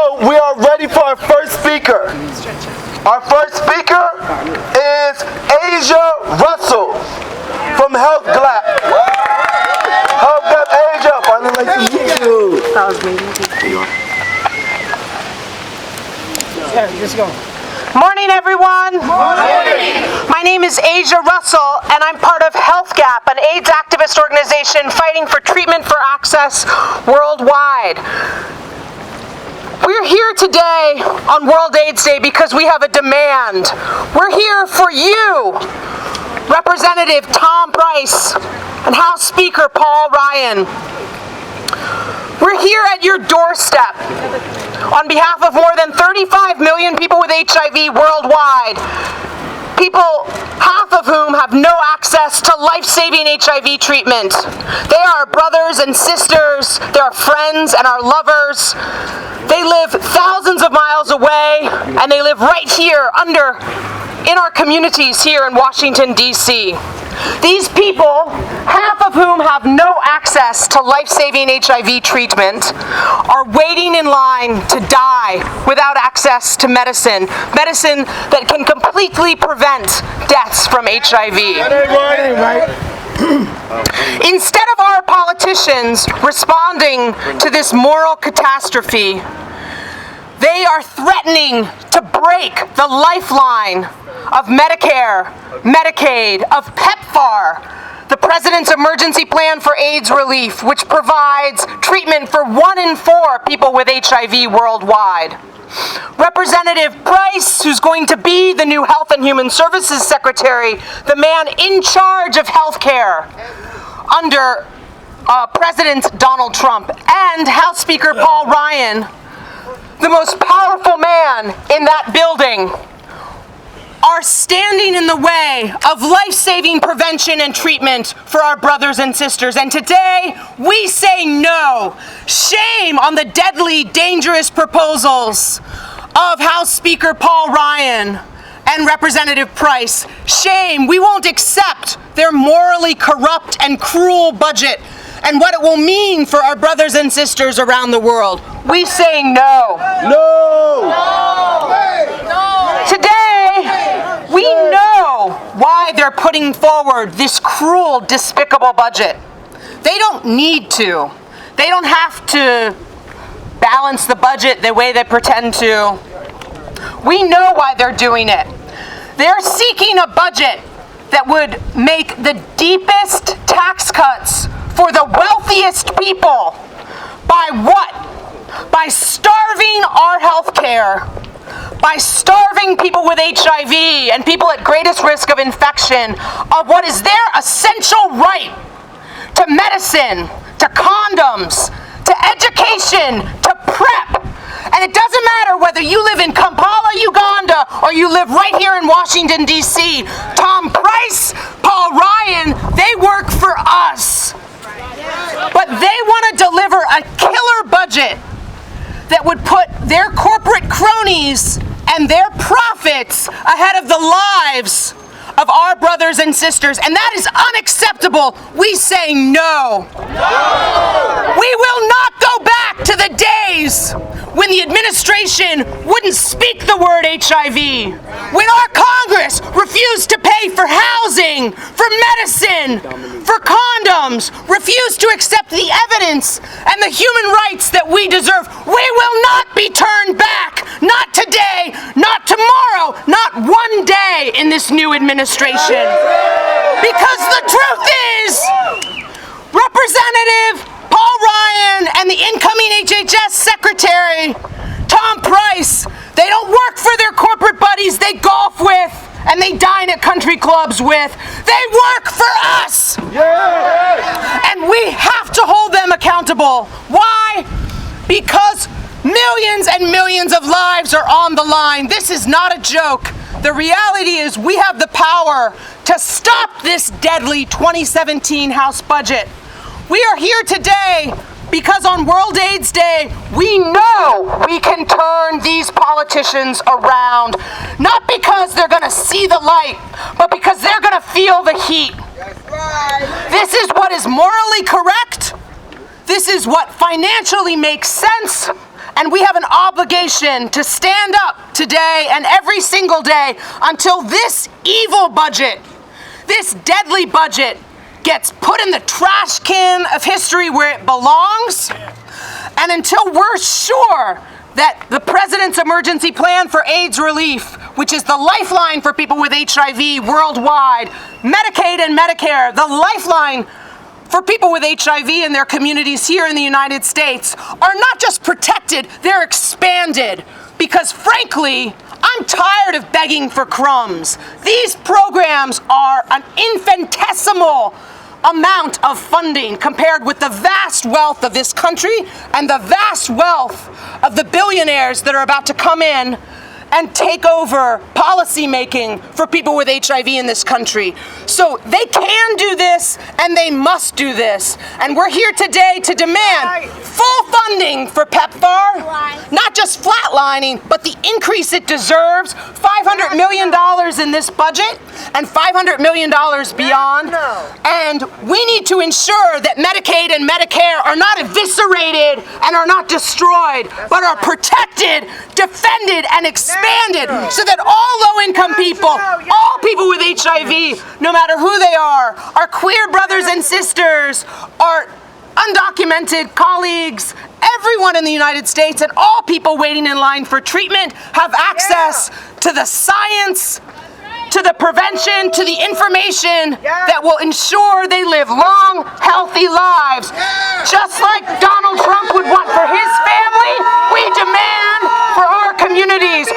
We are ready for our first speaker. Our first speaker is Asia Russell from Health Gap. Health Gap Asia, finally nice to meet you. That was me. Let's go. Morning, everyone. Morning. My name is Asia Russell, and I'm part of Health Gap, an AIDS activist organization fighting for treatment for access worldwide. We're here today on World AIDS Day because we have a demand. We're here for you, Representative Tom Price and House Speaker Paul Ryan. We're here at your doorstep on behalf of more than 35 million people with HIV worldwide, people, half of whom have no access to life-saving HIV treatment. They are our brothers and sisters, they're our friends and our lovers. They live thousands of miles away, and they live right here in our communities here in Washington, D.C. These people, half of whom have no access to life-saving HIV treatment, are waiting in line to die without access to medicine that can completely prevent deaths from HIV. Instead of our politicians responding to this moral catastrophe, they are threatening to break the lifeline of Medicare, Medicaid, of PEPFAR, the President's Emergency Plan for AIDS Relief, which provides treatment for 1 in 4 people with HIV worldwide. Representative Price, who's going to be the new Health and Human Services Secretary, the man in charge of health care under President Donald Trump, and House Speaker Paul Ryan, the most powerful man in that building, are standing in the way of life-saving prevention and treatment for our brothers and sisters. And today, we say no. Shame on the deadly, dangerous proposals of House Speaker Paul Ryan and Representative Price. Shame. We won't accept their morally corrupt and cruel budget and what it will mean for our brothers and sisters around the world. We say no. No! Today, we know why they're putting forward this cruel, despicable budget. They don't need to. They don't have to balance the budget the way they pretend to. We know why they're doing it. They're seeking a budget that would make the deepest tax cuts for the wealthiest people. By what? By starving our health care, by starving people with HIV and people at greatest risk of infection of what is their essential right to medicine, to condoms, to education, to PrEP. And it doesn't matter whether you live in Kampala, Uganda, or you live right here in Washington, D.C. Tom Price, Paul Ryan, they work for us. But they want to deliver a killer budget that would put their corporate cronies and their profits ahead of the lives of our brothers and sisters. And that is unacceptable. We say no. No! We will not go back to the days when the administration wouldn't speak the word HIV, when our Congress refused to pay for housing, for medicine, for condoms, refused to accept the evidence and the human rights that we deserve. We will not be turned back. Not today, not tomorrow, not one day in this new administration. Because the truth is, Representative Paul Ryan and the incoming HHS Secretary, Tom Price, they don't work for their corporate buddies they golf with and they dine at country clubs with. They work for us! Yes. And we have to hold them accountable. Why? Because millions and millions of lives are on the line. This is not a joke. The reality is we have the power to stop this deadly 2017 House budget. We are here today because on World AIDS Day, we know we can turn these politicians around. Not because they're going to see the light, but because they're going to feel the heat. That's right. This is what is morally correct. This is what financially makes sense. And we have an obligation to stand up today and every single day until this evil budget, this deadly budget, gets put in the trash can of history where it belongs. And until we're sure that the President's Emergency Plan for AIDS Relief, which is the lifeline for people with HIV worldwide, Medicaid and Medicare, the lifeline for people with HIV in their communities here in the United States, are not just protected, they're expanded. Because frankly, I'm tired of begging for crumbs. These programs are an infinitesimal amount of funding compared with the vast wealth of this country and the vast wealth of the billionaires that are about to come in and take over policy making for people with HIV in this country. So they can do this and they must do this. And we're here today to demand full funding for PEPFAR, not just flatlining, but the increase it deserves, $500 million in this budget and $500 million beyond. And we need to ensure that Medicaid and Medicare are not eviscerated and are not destroyed, but are protected, defended, and expanded so that all low-income people, all people with HIV, no matter who they are, our queer brothers and sisters, our undocumented colleagues, everyone in the United States, and all people waiting in line for treatment have access to the science, to the prevention, to the information that will ensure they live long, healthy lives. Just like Donald Trump would want for his family, we demand for our communities.